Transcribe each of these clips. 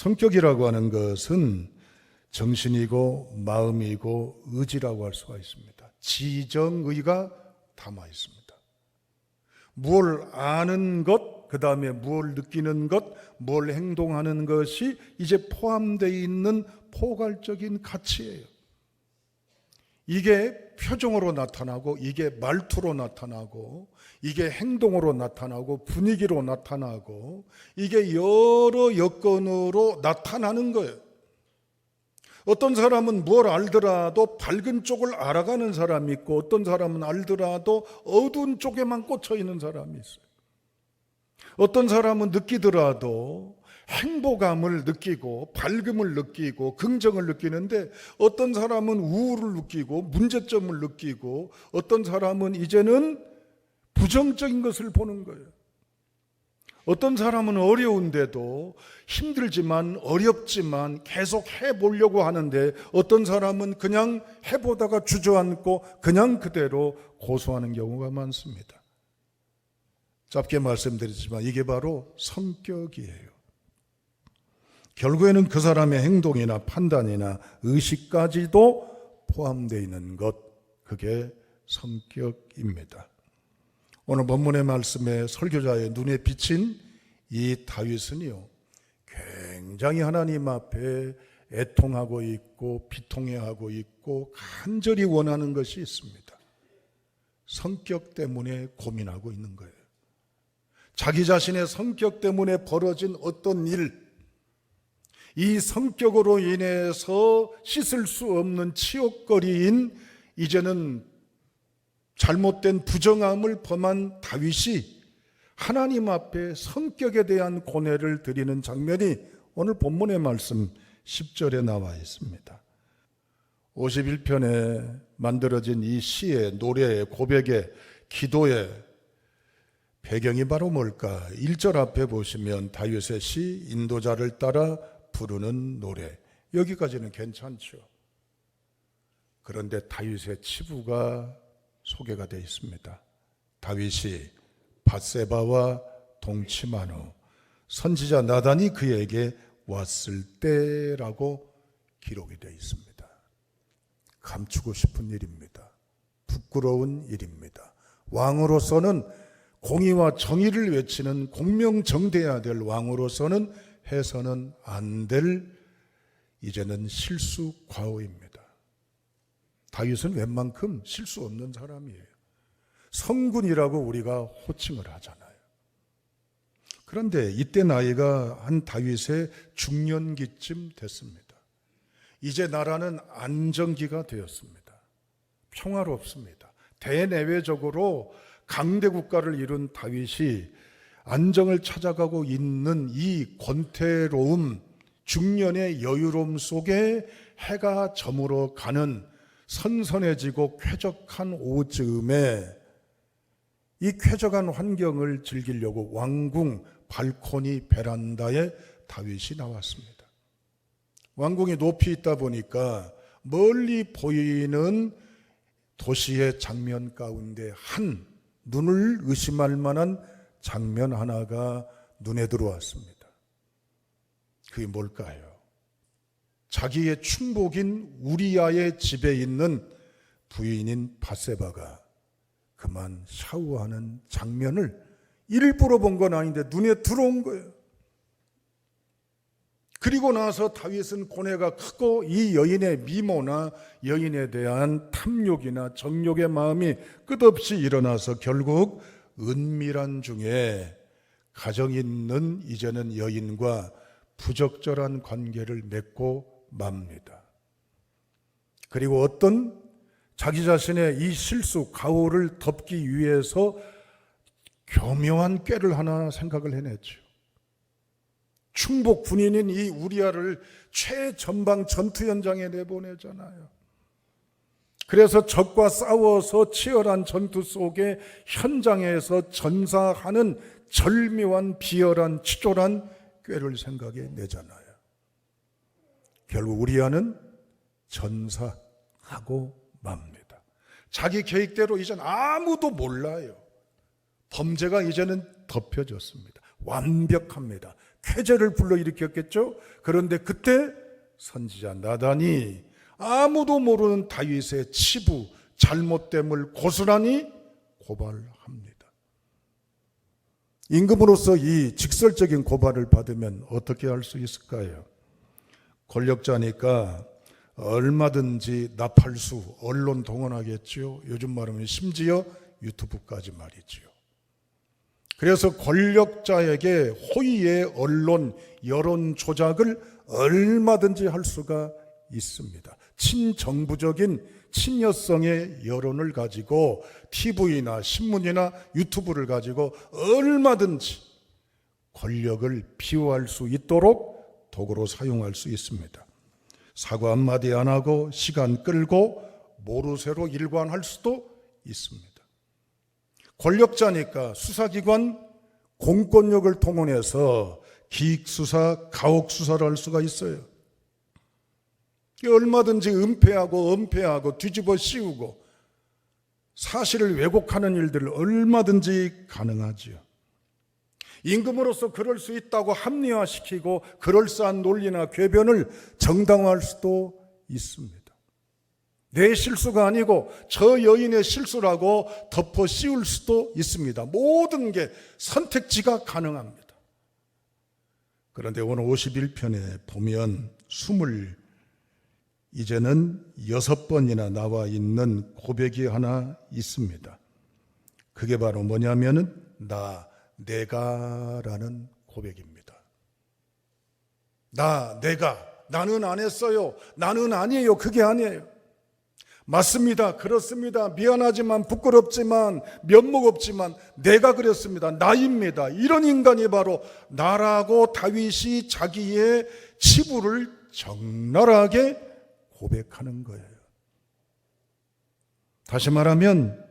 성격이라고 하는 것은 정신이고 마음이고 의지라고 할 수가 있습니다. 지정의가 담아 있습니다. 뭘 아는 것, 그 다음에 뭘 느끼는 것, 뭘 행동하는 것이 이제 포함되어 있는 포괄적인 가치예요. 이게 표정으로 나타나고, 이게 말투로 나타나고, 이게 행동으로 나타나고, 분위기로 나타나고, 이게 여러 여건으로 나타나는 거예요. 어떤 사람은 뭘 알더라도 밝은 쪽을 알아가는 사람이 있고, 어떤 사람은 알더라도 어두운 쪽에만 꽂혀 있는 사람이 있어요. 어떤 사람은 느끼더라도 행복감을 느끼고 밝음을 느끼고 긍정을 느끼는데, 어떤 사람은 우울을 느끼고 문제점을 느끼고, 어떤 사람은 이제는 부정적인 것을 보는 거예요. 어떤 사람은 어려운데도 힘들지만 어렵지만 계속 해보려고 하는데, 어떤 사람은 그냥 해보다가 주저앉고 그냥 그대로 고수하는 경우가 많습니다. 짧게 말씀드리지만 이게 바로 성격이에요. 결국에는 그 사람의 행동이나 판단이나 의식까지도 포함되어 있는 것, 그게 성격입니다. 오늘 본문의 말씀에 설교자의 눈에 비친 이 다윗은요, 굉장히 하나님 앞에 애통하고 있고 비통해하고 있고 간절히 원하는 것이 있습니다. 성격 때문에 고민하고 있는 거예요. 자기 자신의 성격 때문에 벌어진 어떤 일, 이 성격으로 인해서 씻을 수 없는 치욕거리인 이제는 잘못된 부정함을 범한 다윗이 하나님 앞에 성격에 대한 고뇌를 드리는 장면이 오늘 본문의 말씀 10절에 나와 있습니다. 51편에 만들어진 이 시의, 노래의, 고백의, 기도의 배경이 바로 뭘까? 1절 앞에 보시면 다윗의 시, 인도자를 따라 부르는 노래, 여기까지는 괜찮죠. 그런데 다윗의 치부가 소개가 되어 있습니다. 다윗이 밧세바와 동침한 후 선지자 나단이 그에게 왔을 때라고 기록이 되어 있습니다. 감추고 싶은 일입니다. 부끄러운 일입니다. 왕으로서는 공의와 정의를 외치는 공명정대해야 될 왕으로서는 해서는 안 될 이제는 실수 과오입니다. 다윗은 웬만큼 실수 없는 사람이에요. 성군이라고 우리가 호칭을 하잖아요. 그런데 이때 나이가 한 다윗의 중년기쯤 됐습니다. 이제 나라는 안정기가 되었습니다. 평화롭습니다. 대내외적으로 강대 국가를 이룬 다윗이 안정을 찾아가고 있는 이 권태로움, 중년의 여유로움 속에 해가 저물어 가는 선선해지고 쾌적한 오후쯤에 이 쾌적한 환경을 즐기려고 왕궁 발코니 베란다에 다윗이 나왔습니다. 왕궁이 높이 있다 보니까 멀리 보이는 도시의 장면 가운데 한 눈을 의심할 만한 장면 하나가 눈에 들어왔습니다. 그게 뭘까요? 자기의 충복인 우리아의 집에 있는 부인인 밧세바가 그만 샤워하는 장면을 일부러 본 건 아닌데 눈에 들어온 거예요. 그리고 나서 다윗은 고뇌가 크고 이 여인의 미모나 여인에 대한 탐욕이나 정욕의 마음이 끝없이 일어나서 결국 은밀한 중에 가정 있는 이제는 여인과 부적절한 관계를 맺고 맙니다. 그리고 어떤 자기 자신의 이 실수, 가오를 덮기 위해서 교묘한 꾀를 하나 생각을 해냈죠. 충복 군인인 이 우리아를 최전방 전투 현장에 내보내잖아요. 그래서 적과 싸워서 치열한 전투 속에 현장에서 전사하는 절묘한 비열한 치졸한 꾀를 생각해 내잖아요. 결국 우리아는 전사하고 맙니다. 자기 계획대로 이젠 아무도 몰라요. 범죄가 이제는 덮여졌습니다. 완벽합니다. 쾌재를 불러일으켰겠죠. 그런데 그때 선지자 나단이 아무도 모르는 다윗의 치부, 잘못됨을 고스란히 고발합니다. 임금으로서 이 직설적인 고발을 받으면 어떻게 할 수 있을까요? 권력자니까 얼마든지 나팔수, 언론 동원하겠죠. 요즘 말하면 심지어 유튜브까지 말이지요. 그래서 권력자에게 호의의 언론, 여론 조작을 얼마든지 할 수가 있습니다. 친정부적인 친여성의 여론을 가지고 TV나 신문이나 유튜브를 가지고 얼마든지 권력을 비호할 수 있도록 도구로 사용할 수 있습니다. 사과 한마디 안 하고 시간 끌고 모르쇠로 일관할 수도 있습니다. 권력자니까 수사기관 공권력을 동원해서 기익수사, 가혹수사를 할 수가 있어요. 얼마든지 은폐하고 뒤집어 씌우고 사실을 왜곡하는 일들을 얼마든지 가능하지요. 임금으로서 그럴 수 있다고 합리화시키고 그럴싸한 논리나 궤변을 정당화할 수도 있습니다. 내 실수가 아니고 저 여인의 실수라고 덮어 씌울 수도 있습니다. 모든 게 선택지가 가능합니다. 그런데 오늘 51편에 보면 이제는 6번이나 나와 있는 고백이 하나 있습니다. 그게 바로 뭐냐면은 내가라는 고백입니다. 나는 안 했어요. 나는 아니에요. 그게 아니에요. 맞습니다. 그렇습니다. 미안하지만 부끄럽지만 면목 없지만 내가 그랬습니다. 나입니다. 이런 인간이 바로 나라고 다윗이 자기의 치부를 적나라하게 고백하는 거예요. 다시 말하면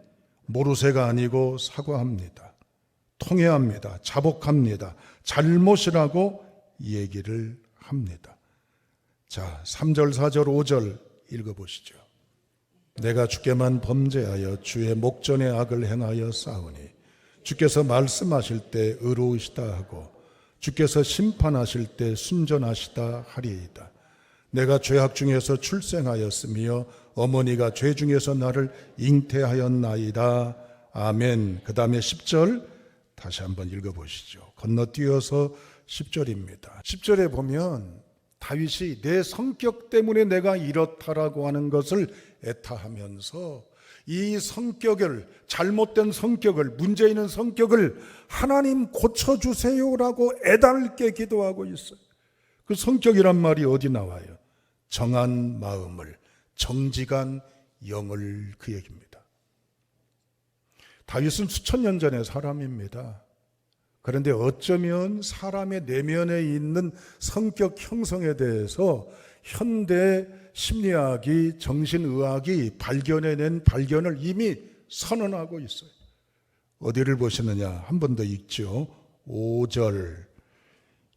모르쇠가 아니고 사과합니다. 통회합니다. 자복합니다. 잘못이라고 얘기를 합니다. 자, 3절, 4절, 5절 읽어보시죠. 내가 주께만 범죄하여 주의 목전에 악을 행하여 싸우니 주께서 말씀하실 때 의로우시다 하고 주께서 심판하실 때 순전하시다 하리이다. 내가 죄악 중에서 출생하였으며 어머니가 죄 중에서 나를 잉태하였나이다. 아멘. 그 다음에 10절 다시 한번 읽어보시죠. 건너뛰어서 10절입니다. 10절에 보면 다윗이 내 성격 때문에 내가 이렇다라고 하는 것을 애타하면서 이 성격을, 잘못된 성격을, 문제 있는 성격을 하나님 고쳐주세요라고 애달게 기도하고 있어요. 그 성격이란 말이 어디 나와요? 정한 마음을, 정직한 영을 그 얘기입니다. 다윗은 수천 년 전의 사람입니다. 그런데 어쩌면 사람의 내면에 있는 성격 형성에 대해서 현대 심리학이, 정신의학이 발견해낸 발견을 이미 선언하고 있어요. 어디를 보시느냐? 한 번 더 읽죠. 5절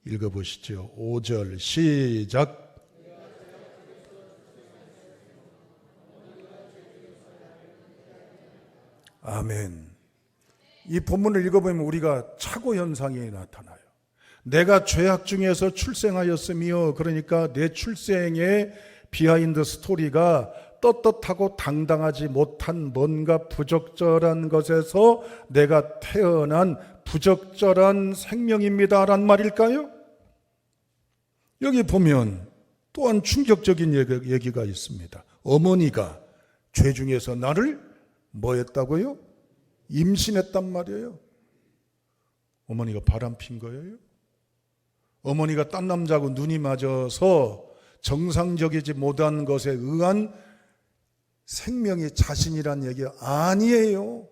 읽어보시죠. 5절 시작. 아멘. 이 본문을 읽어보면 우리가 착오 현상이 나타나요. 내가 죄악 중에서 출생하였으며, 그러니까 내 출생의 비하인드 스토리가 떳떳하고 당당하지 못한 뭔가 부적절한 것에서 내가 태어난 부적절한 생명입니다란 말일까요? 여기 보면 또한 충격적인 얘기가 있습니다. 어머니가 죄 중에서 나를 뭐 했다고요? 임신했단 말이에요. 어머니가 바람핀 거예요? 어머니가 딴 남자하고 눈이 맞아서 정상적이지 못한 것에 의한 생명이 자신이란 얘기가 아니에요.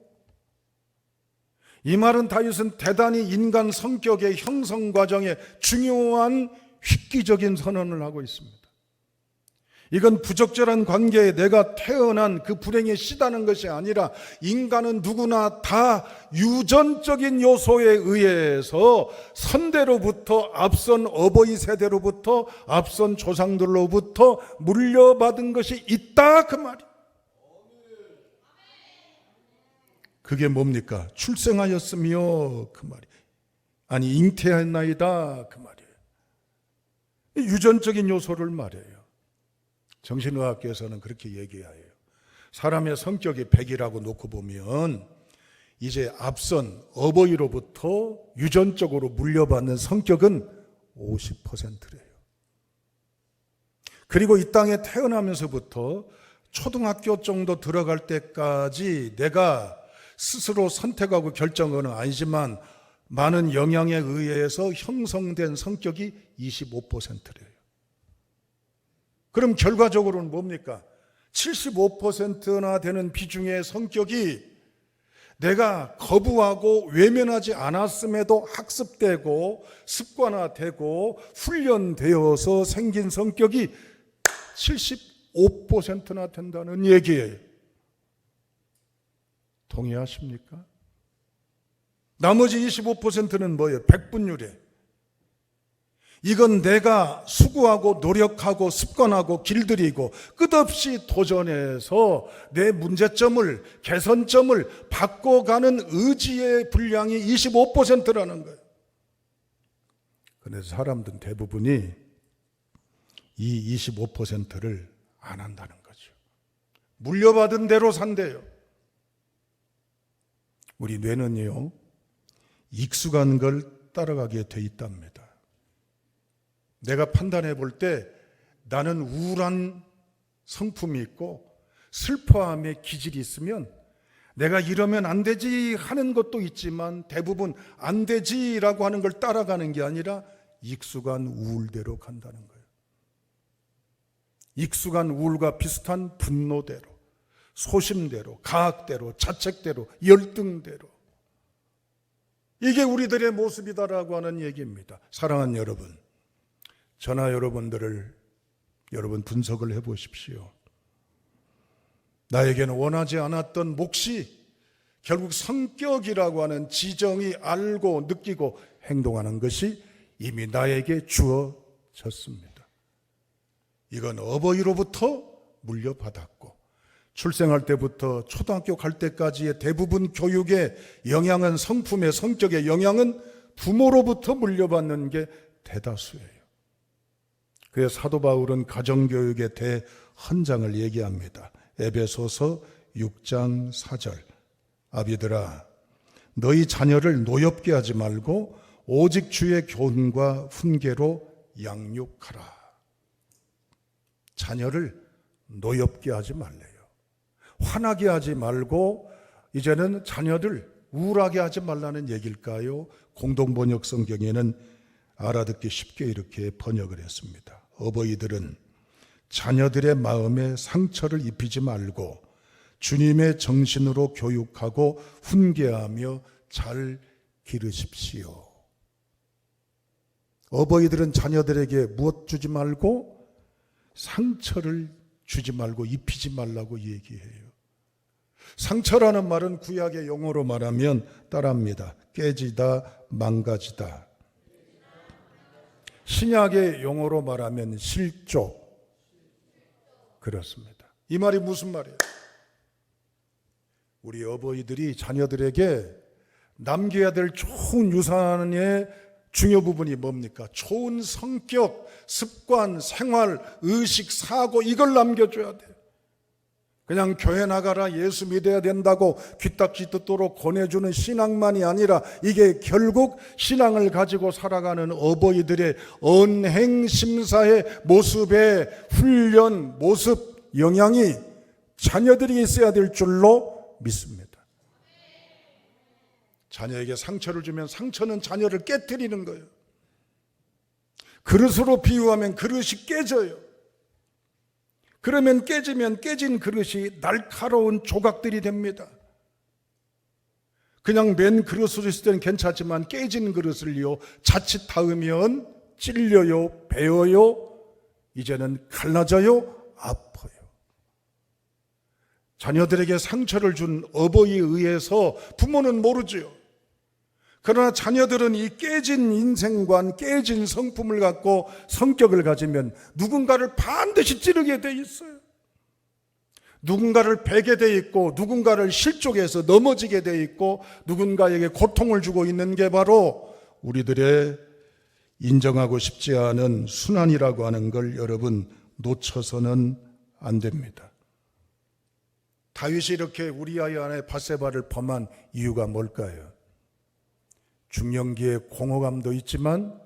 이 말은 다윗은 대단히 인간 성격의 형성 과정에 중요한 획기적인 선언을 하고 있습니다. 이건 부적절한 관계에 내가 태어난 그 불행에 시다는 것이 아니라 인간은 누구나 다 유전적인 요소에 의해서 선대로부터, 앞선 어버이 세대로부터, 앞선 조상들로부터 물려받은 것이 있다, 그 말이에요. 그게 뭡니까? 출생하였으며, 그 말이에요. 아니 잉태했나이다 그 말이에요. 유전적인 요소를 말해요. 정신의학계에서는 그렇게 얘기해요. 사람의 성격이 100이라고 놓고 보면 이제 앞선 어버이로부터 유전적으로 물려받는 성격은 50%래요. 그리고 이 땅에 태어나면서부터 초등학교 정도 들어갈 때까지 내가 스스로 선택하고 결정은 아니지만 많은 영향에 의해서 형성된 성격이 25%래요. 그럼 결과적으로는 뭡니까? 75%나 되는 비중의 성격이 내가 거부하고 외면하지 않았음에도 학습되고 습관화되고 훈련되어서 생긴 성격이 75%나 된다는 얘기예요. 동의하십니까? 나머지 25%는 뭐예요? 백분율이에요. 이건 내가 수고하고 노력하고 습관하고 길들이고 끝없이 도전해서 내 문제점을 개선점을 바꿔가는 의지의 분량이 25%라는 거예요. 그래서 사람들은 대부분이 이 25%를 안 한다는 거죠. 물려받은 대로 산대요. 우리 뇌는요, 익숙한 걸 따라가게 돼 있답니다. 내가 판단해 볼 때 나는 우울한 성품이 있고 슬퍼함의 기질이 있으면 내가 이러면 안 되지 하는 것도 있지만 대부분 안 되지라고 하는 걸 따라가는 게 아니라 익숙한 우울대로 간다는 거예요. 익숙한 우울과 비슷한 분노대로, 소심대로, 가학대로, 자책대로, 열등대로. 이게 우리들의 모습이다라고 하는 얘기입니다. 사랑하는 여러분, 저나 여러분들을 여러분 분석을 해보십시오. 나에게는 원하지 않았던 몫이 결국 성격이라고 하는 지정이 알고 느끼고 행동하는 것이 이미 나에게 주어졌습니다. 이건 어버이로부터 물려받았고 출생할 때부터 초등학교 갈 때까지의 대부분 교육의 영향은 성품의 성격의 영향은 부모로부터 물려받는 게 대다수예요. 그래서 사도 바울은 가정교육의 대헌장을 얘기합니다. 에베소서 6장 4절. 아비들아, 너희 자녀를 노엽게 하지 말고 오직 주의 교훈과 훈계로 양육하라. 자녀를 노엽게 하지 말래요. 화나게 하지 말고 이제는 자녀들 우울하게 하지 말라는 얘기일까요? 공동번역 성경에는 알아듣기 쉽게 이렇게 번역을 했습니다. 어버이들은 자녀들의 마음에 상처를 입히지 말고 주님의 정신으로 교육하고 훈계하며 잘 기르십시오. 어버이들은 자녀들에게 무엇 주지 말고 상처를 주지 말고 입히지 말라고 얘기해요. 상처라는 말은 구약의 용어로 말하면 따라합니다. 깨지다, 망가지다. 신약의 용어로 말하면 실족. 그렇습니다. 이 말이 무슨 말이에요? 우리 어버이들이 자녀들에게 남겨야 될 좋은 유산의 중요 부분이 뭡니까? 좋은 성격, 습관, 생활, 의식, 사고 이걸 남겨줘야 돼요. 그냥 교회 나가라, 예수 믿어야 된다고 귀딱지 듣도록 권해주는 신앙만이 아니라 이게 결국 신앙을 가지고 살아가는 어버이들의 언행심사의 모습의 훈련, 모습, 영향이 자녀들이 있어야 될 줄로 믿습니다. 자녀에게 상처를 주면 상처는 자녀를 깨트리는 거예요. 그릇으로 비유하면 그릇이 깨져요. 그러면 깨지면 깨진 그릇이 날카로운 조각들이 됩니다. 그냥 맨 그릇으로 있을 때는 괜찮지만 깨진 그릇을요 자칫 닿으면 찔려요, 베어요, 이제는 갈라져요, 아파요. 자녀들에게 상처를 준 어버이에 의해서 부모는 모르죠. 그러나 자녀들은 이 깨진 인생관, 깨진 성품을 갖고 성격을 가지면 누군가를 반드시 찌르게 돼 있어요. 누군가를 베게 돼 있고 누군가를 실족해서 넘어지게 돼 있고 누군가에게 고통을 주고 있는 게 바로 우리들의 인정하고 싶지 않은 순환이라고 하는 걸 여러분 놓쳐서는 안 됩니다. 다윗이 이렇게 우리아의 아내 밧세바를 범한 이유가 뭘까요? 중년기에 공허감도 있지만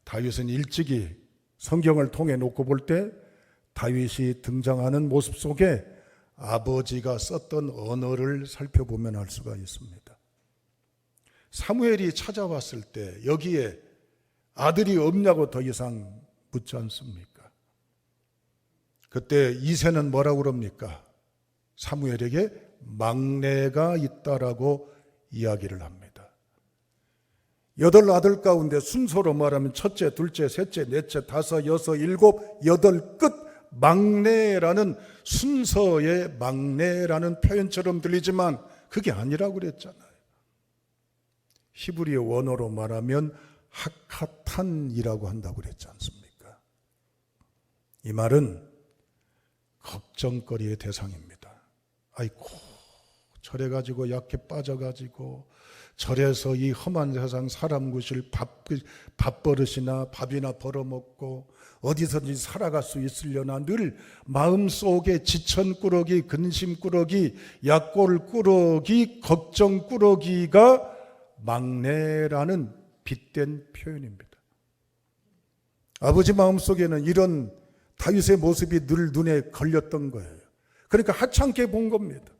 다윗은 일찍이 성경을 통해 놓고 볼 때 다윗이 등장하는 모습 속에 아버지가 썼던 언어를 살펴보면 알 수가 있습니다. 사무엘이 찾아왔을 때 여기에 아들이 없냐고 더 이상 묻지 않습니까? 그때 이새는 뭐라고 그럽니까? 사무엘에게 막내가 있다라고 이야기를 합니다. 8 아들 가운데 순서로 말하면 첫째, 둘째, 셋째, 넷째, 다섯, 여섯, 일곱, 여덟 끝 막내라는 순서의 막내라는 표현처럼 들리지만 그게 아니라고 그랬잖아요. 히브리어 원어로 말하면 하카탄이라고 한다고 그랬지 않습니까? 이 말은 걱정거리의 대상입니다. 아이고, 저래가지고 약해 빠져가지고 절에서 이 험한 세상 사람 구실 밥버릇이나 밥이나 벌어먹고 어디서든지 살아갈 수 있으려나 늘 마음속에 지천꾸러기, 근심꾸러기, 약골꾸러기, 걱정꾸러기가 막내라는 빗댄 표현입니다. 아버지 마음속에는 이런 다윗의 모습이 늘 눈에 걸렸던 거예요. 그러니까 하찮게 본 겁니다.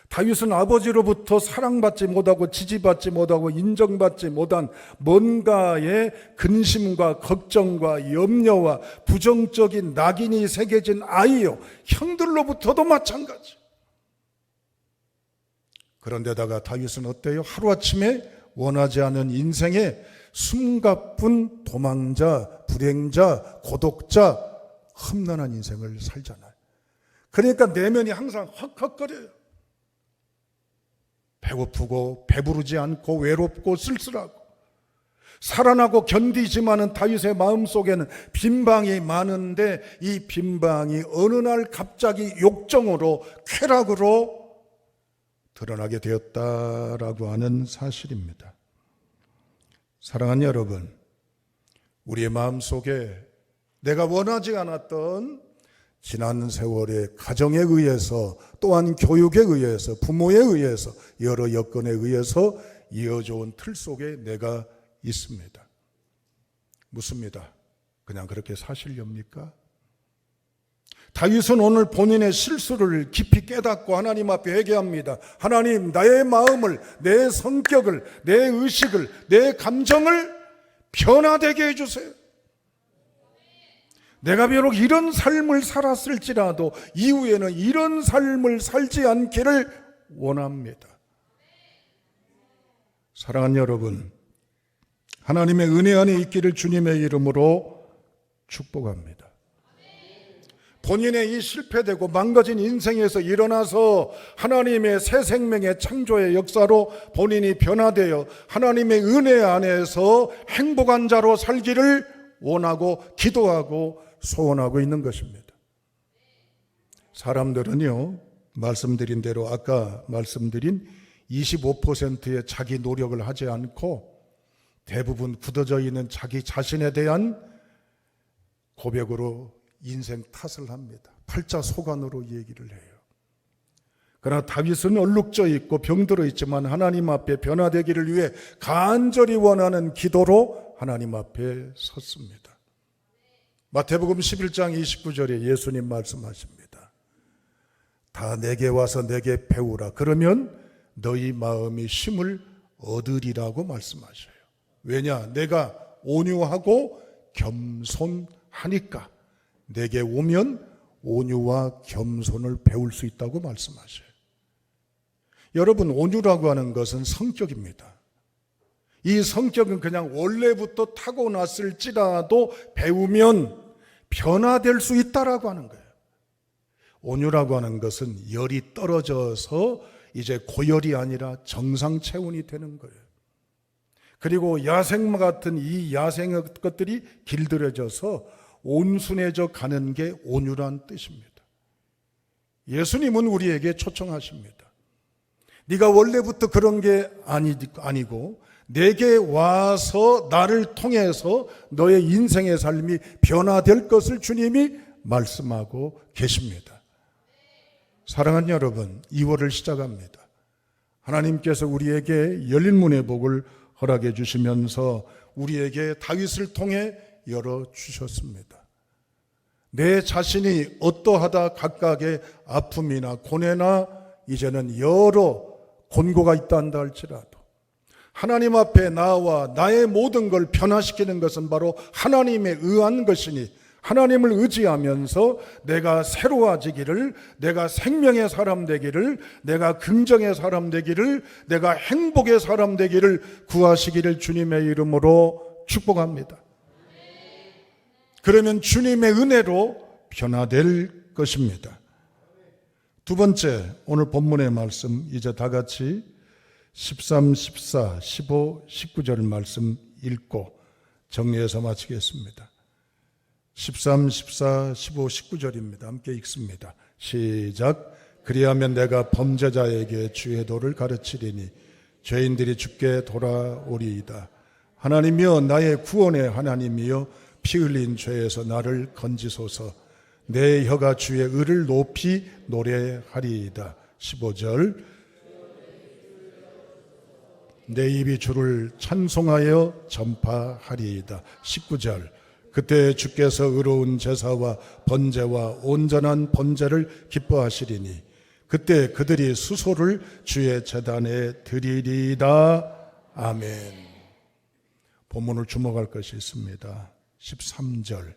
다윗은 아버지로부터 사랑받지 못하고 지지받지 못하고 인정받지 못한 뭔가의 근심과 걱정과 염려와 부정적인 낙인이 새겨진 아이요. 형들로부터도 마찬가지. 그런데다가 다윗은 어때요? 하루아침에 원하지 않은 인생에 숨가쁜 도망자, 불행자, 고독자, 험난한 인생을 살잖아요. 그러니까 내면이 항상 헉헉거려요. 배고프고 배부르지 않고 외롭고 쓸쓸하고 살아나고 견디지만은 다윗의 마음속에는 빈방이 많은데 이 빈방이 어느 날 갑자기 욕정으로 쾌락으로 드러나게 되었다라고 하는 사실입니다. 사랑하는 여러분, 우리의 마음속에 내가 원하지 않았던 지난 세월의 가정에 의해서 또한 교육에 의해서 부모에 의해서 여러 여건에 의해서 이어져 온 틀 속에 내가 있습니다. 묻습니다. 그냥 그렇게 사실렵니까? 다윗은 오늘 본인의 실수를 깊이 깨닫고 하나님 앞에 회개합니다. 하나님, 나의 마음을, 내 성격을, 내 의식을, 내 감정을 변화되게 해주세요. 내가 비록 이런 삶을 살았을지라도 이후에는 이런 삶을 살지 않기를 원합니다. 사랑하는 여러분, 하나님의 은혜 안에 있기를 주님의 이름으로 축복합니다. 본인의 이 실패되고 망가진 인생에서 일어나서 하나님의 새 생명의 창조의 역사로 본인이 변화되어 하나님의 은혜 안에서 행복한 자로 살기를 원하고 기도하고 소원하고 있는 것입니다. 사람들은요, 말씀드린 대로 아까 말씀드린 25%의 자기 노력을 하지 않고 대부분 굳어져 있는 자기 자신에 대한 고백으로 인생 탓을 합니다. 팔자소관으로 얘기를 해요. 그러나 다윗은 얼룩져 있고 병들어 있지만 하나님 앞에 변화되기를 위해 간절히 원하는 기도로 하나님 앞에 섰습니다. 마태복음 11장 29절에 예수님 말씀하십니다. 다 내게 와서 내게 배우라. 그러면 너희 마음이 쉼을 얻으리라고 말씀하셔요. 왜냐? 내가 온유하고 겸손하니까 내게 오면 온유와 겸손을 배울 수 있다고 말씀하셔요. 여러분, 온유라고 하는 것은 성격입니다. 이 성격은 그냥 원래부터 타고났을지라도 배우면 변화될 수 있다라고 하는 거예요. 온유라고 하는 것은 열이 떨어져서 이제 고열이 아니라 정상 체온이 되는 거예요. 그리고 야생마 같은 이 야생의 것들이 길들여져서 온순해져 가는 게 온유란 뜻입니다. 예수님은 우리에게 초청하십니다. 네가 원래부터 그런 게 아니고 내게 와서 나를 통해서 너의 인생의 삶이 변화될 것을 주님이 말씀하고 계십니다. 사랑하는 여러분, 2월을 시작합니다. 하나님께서 우리에게 열린 문의 복을 허락해 주시면서 우리에게 다윗을 통해 열어주셨습니다. 내 자신이 어떠하다 각각의 아픔이나 고뇌나 이제는 여러 곤고가 있다 한다 할지라도 하나님 앞에 나와 나의 모든 걸 변화시키는 것은 바로 하나님에 의한 것이니 하나님을 의지하면서 내가 새로워지기를, 내가 생명의 사람 되기를, 내가 긍정의 사람 되기를, 내가 행복의 사람 되기를 구하시기를 주님의 이름으로 축복합니다. 그러면 주님의 은혜로 변화될 것입니다. 두 번째, 오늘 본문의 말씀 이제 다 같이 13, 14, 15, 19절 말씀 읽고 정리해서 마치겠습니다. 13, 14, 15, 19절입니다. 함께 읽습니다. 시작. 그리하면 내가 범죄자에게 주의 도를 가르치리니 죄인들이 주께 돌아오리이다. 하나님이여 나의 구원의 하나님이여 피 흘린 죄에서 나를 건지소서. 내 혀가 주의 의를 높이 노래하리이다. 15절. 내 입이 주를 찬송하여 전파하리이다. 19절. 그때 주께서 의로운 제사와 번제와 온전한 번제를 기뻐하시리니 그때 그들이 수소를 주의 제단에 드리리이다. 아멘. 본문을 주목할 것이 있습니다. 13절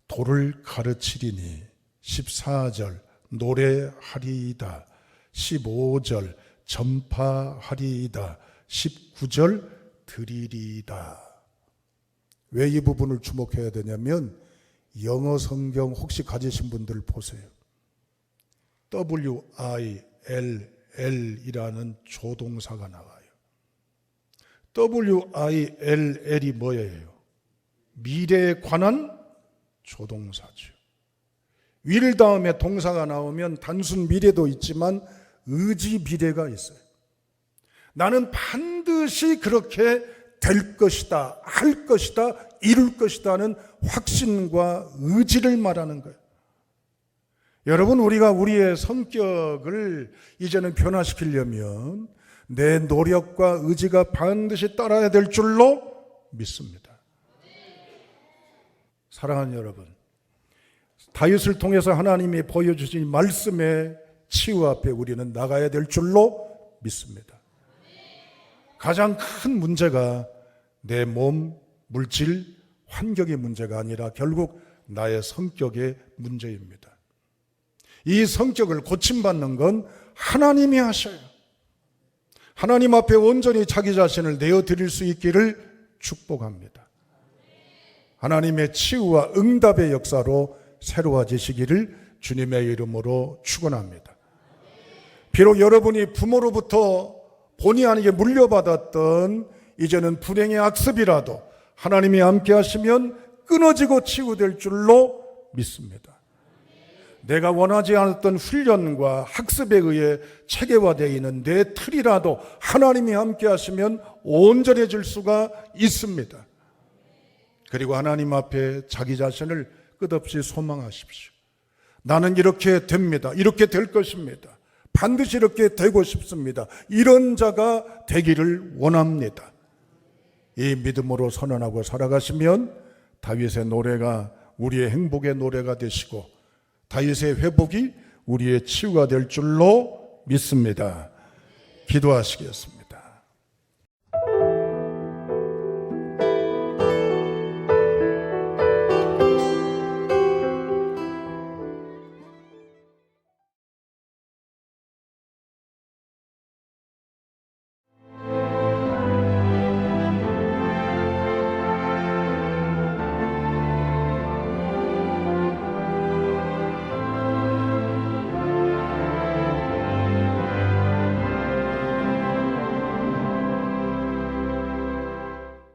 도를 가르치리니, 14절 노래하리이다, 15절 전파하리이다, 19절 드리리이다. 왜 이 부분을 주목해야 되냐면 영어 성경 혹시 가지신 분들 보세요. WILL이라는 조동사가 나와요. WILL이 뭐예요? 미래에 관한 조동사죠. will 다음에 동사가 나오면 단순 미래도 있지만 의지 미래가 있어요. 나는 반드시 그렇게 될 것이다, 할 것이다, 이룰 것이다 하는 확신과 의지를 말하는 거예요. 여러분, 우리가 우리의 성격을 이제는 변화시키려면 내 노력과 의지가 반드시 따라야 될 줄로 믿습니다. 사랑하는 여러분, 다윗을 통해서 하나님이 보여주신 말씀의 치유 앞에 우리는 나가야 될 줄로 믿습니다. 가장 큰 문제가 내 몸, 물질, 환경의 문제가 아니라 결국 나의 성격의 문제입니다. 이 성격을 고침받는 건 하나님이 하셔요. 하나님 앞에 온전히 자기 자신을 내어드릴 수 있기를 축복합니다. 하나님의 치유와 응답의 역사로 새로워지시기를 주님의 이름으로 축원합니다. 비록 여러분이 부모로부터 본의 아니게 물려받았던 이제는 불행의 악습이라도 하나님이 함께 하시면 끊어지고 치유될 줄로 믿습니다. 내가 원하지 않았던 훈련과 학습에 의해 체계화되어 있는 내 틀이라도 하나님이 함께 하시면 온전해질 수가 있습니다. 그리고 하나님 앞에 자기 자신을 끝없이 소망하십시오. 나는 이렇게 됩니다. 이렇게 될 것입니다. 반드시 이렇게 되고 싶습니다. 이런 자가 되기를 원합니다. 이 믿음으로 선언하고 살아가시면 다윗의 노래가 우리의 행복의 노래가 되시고 다윗의 회복이 우리의 치유가 될 줄로 믿습니다. 기도하시겠습니다.